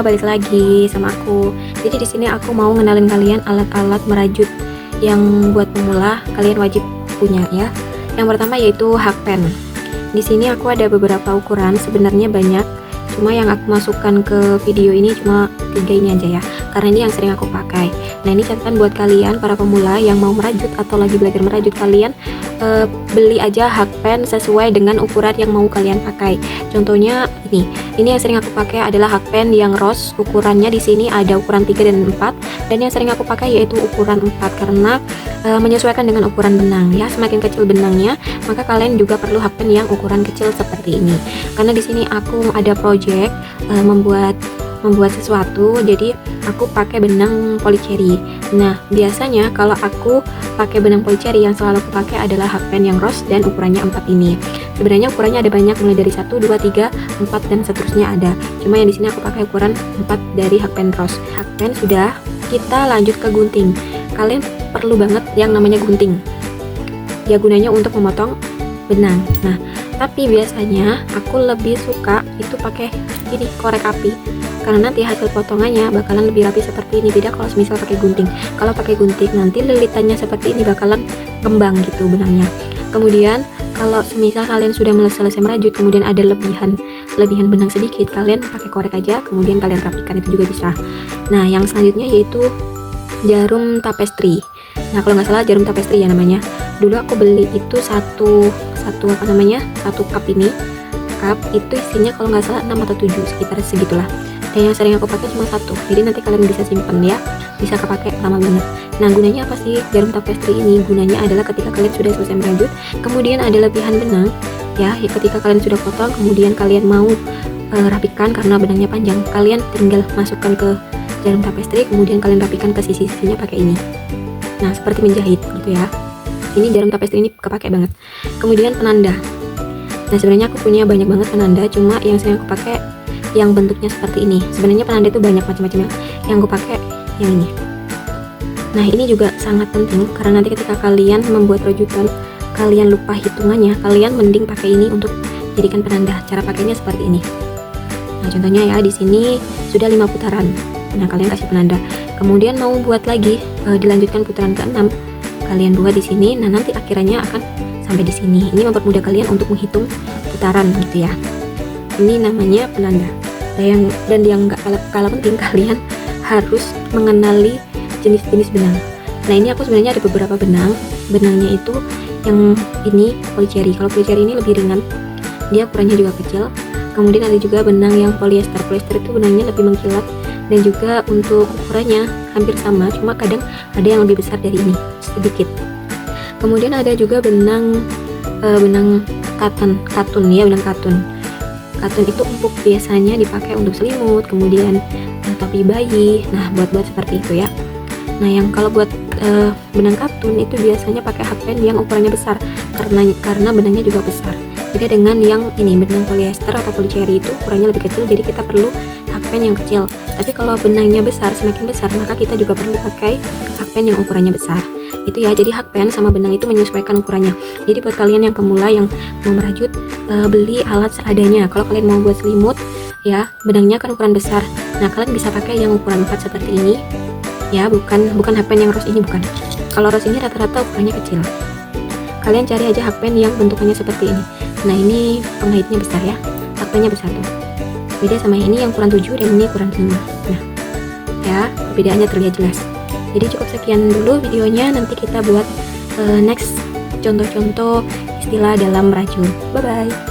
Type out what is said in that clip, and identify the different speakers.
Speaker 1: semua, balik lagi sama aku. Jadi di sini aku mau ngenalin kalian alat-alat merajut yang buat pemula kalian wajib punya ya. Yang pertama yaitu hakpen. Di sini aku ada beberapa ukuran, sebenarnya banyak. Cuma yang aku masukkan ke video ini cuma 3 ini aja ya, karena ini yang sering aku pakai. Nah, ini catatan buat kalian para pemula yang mau merajut atau lagi belajar merajut. Kalian beli aja hakpen sesuai dengan ukuran yang mau kalian pakai. Contohnya ini yang sering aku pakai adalah hakpen yang rose. Ukurannya di sini ada ukuran 3 dan 4, dan yang sering aku pakai yaitu ukuran 4 karena menyesuaikan dengan ukuran benang ya. Semakin kecil benangnya, maka kalian juga perlu hakpen yang ukuran kecil seperti ini. Karena di sini aku ada project membuat sesuatu, jadi aku pakai benang polycherry. Nah, biasanya kalau aku pakai benang polycherry, yang selalu aku pakai adalah hakpen yang rose dan ukurannya 4 ini. Sebenarnya ukurannya ada banyak, mulai dari 1, 2, 3, 4 dan seterusnya ada. Cuma yang di sini aku pakai ukuran 4 dari hakpen rose. Hakpen sudah, kita lanjut ke gunting. Kalian perlu banget yang namanya gunting. Ya, gunanya untuk memotong benang. Nah, tapi biasanya aku lebih suka itu pakai ini, korek api, karena nanti hasil potongannya bakalan lebih rapi seperti ini. Beda kalau misal pakai gunting. Kalau pakai gunting nanti lilitannya seperti ini, bakalan kembang gitu benangnya. Kemudian kalau misal kalian sudah selesai merajut, kemudian ada lebihan benang sedikit, kalian pakai korek aja, kemudian kalian rapikan, itu juga bisa. Nah, yang selanjutnya yaitu jarum tapestry. Nah, kalau nggak salah jarum tapestry ya namanya. Dulu aku beli itu satu cup ini. Cup itu isinya kalau nggak salah 6 atau 7, sekitar segitulah. Dan yang sering aku pakai cuma 1, jadi nanti kalian bisa simpen ya, bisa kepake lama banget. Nah, gunanya apa sih jarum tapestry ini? Gunanya adalah ketika kalian sudah selesai merajut, kemudian ada lebihan benang ya, ketika kalian sudah potong, kemudian kalian mau rapikan karena benangnya panjang, kalian tinggal masukkan ke jarum tapestry, kemudian kalian rapikan ke sisi-sisinya pakai ini. Nah, seperti menjahit gitu ya. Ini jarum tapestry ini kepake banget. Kemudian penanda. Nah, sebenarnya aku punya banyak banget penanda, cuma yang sering aku pakai yang bentuknya seperti ini. Sebenarnya penanda itu banyak macam-macamnya. Yang aku pakai yang ini. Nah, ini juga sangat penting karena nanti ketika kalian membuat rajutan, kalian lupa hitungannya, kalian mending pakai ini untuk jadikan penanda. Cara pakainya seperti ini. Nah, contohnya ya, di sini sudah 5 putaran. Nah, kalian kasih penanda. Kemudian mau buat lagi, dilanjutkan putaran ke-6. Kalian buat di sini. Nah, nanti akhirnya akan sampai di sini. Ini mempermudah kalian untuk menghitung putaran gitu ya. Ini namanya penanda. Dan yang gak kalah penting, kalian harus mengenali jenis-jenis benang. Nah, ini aku sebenarnya ada beberapa benang. Benangnya itu yang ini polycherry. Kalau polycherry ini lebih ringan, dia ukurannya juga kecil. Kemudian ada juga benang yang polyester. Polyester itu benangnya lebih mengkilat, dan juga untuk ukurannya hampir sama, cuma kadang ada yang lebih besar dari ini sedikit. Kemudian ada juga benang katun ya, benang katun. Katun itu empuk, biasanya dipakai untuk selimut, kemudian topi bayi. Nah, buat seperti itu ya. Nah, yang kalau buat benang katun itu biasanya pakai hakpen yang ukurannya besar karena benangnya juga besar. Beda dengan yang ini, benang polyester atau polycherry itu ukurannya lebih kecil, jadi kita perlu hakpen yang kecil. Tapi kalau benangnya besar, semakin besar, maka kita juga perlu pakai hakpen yang ukurannya besar. Itu ya, jadi hakpen sama benang itu menyesuaikan ukurannya. Jadi buat kalian yang pemula yang mau merajut, beli alat seadanya. Kalau kalian mau buat selimut ya, benangnya kan ukuran besar. Nah, kalian bisa pakai yang ukuran 4 seperti ini ya, bukan hakpen yang rose ini, bukan. Kalau rose ini rata-rata ukurannya kecil. Kalian cari aja hakpen yang bentukannya seperti ini. Nah, ini penghitnya besar ya, hakpennya besar tuh. Beda sama ini yang ukuran 7 dan ini ukuran 5. Nah ya, perbedaannya terlihat jelas. Jadi cukup sekian dulu videonya. Nanti kita buat next contoh-contoh istilah dalam merajut. Bye bye.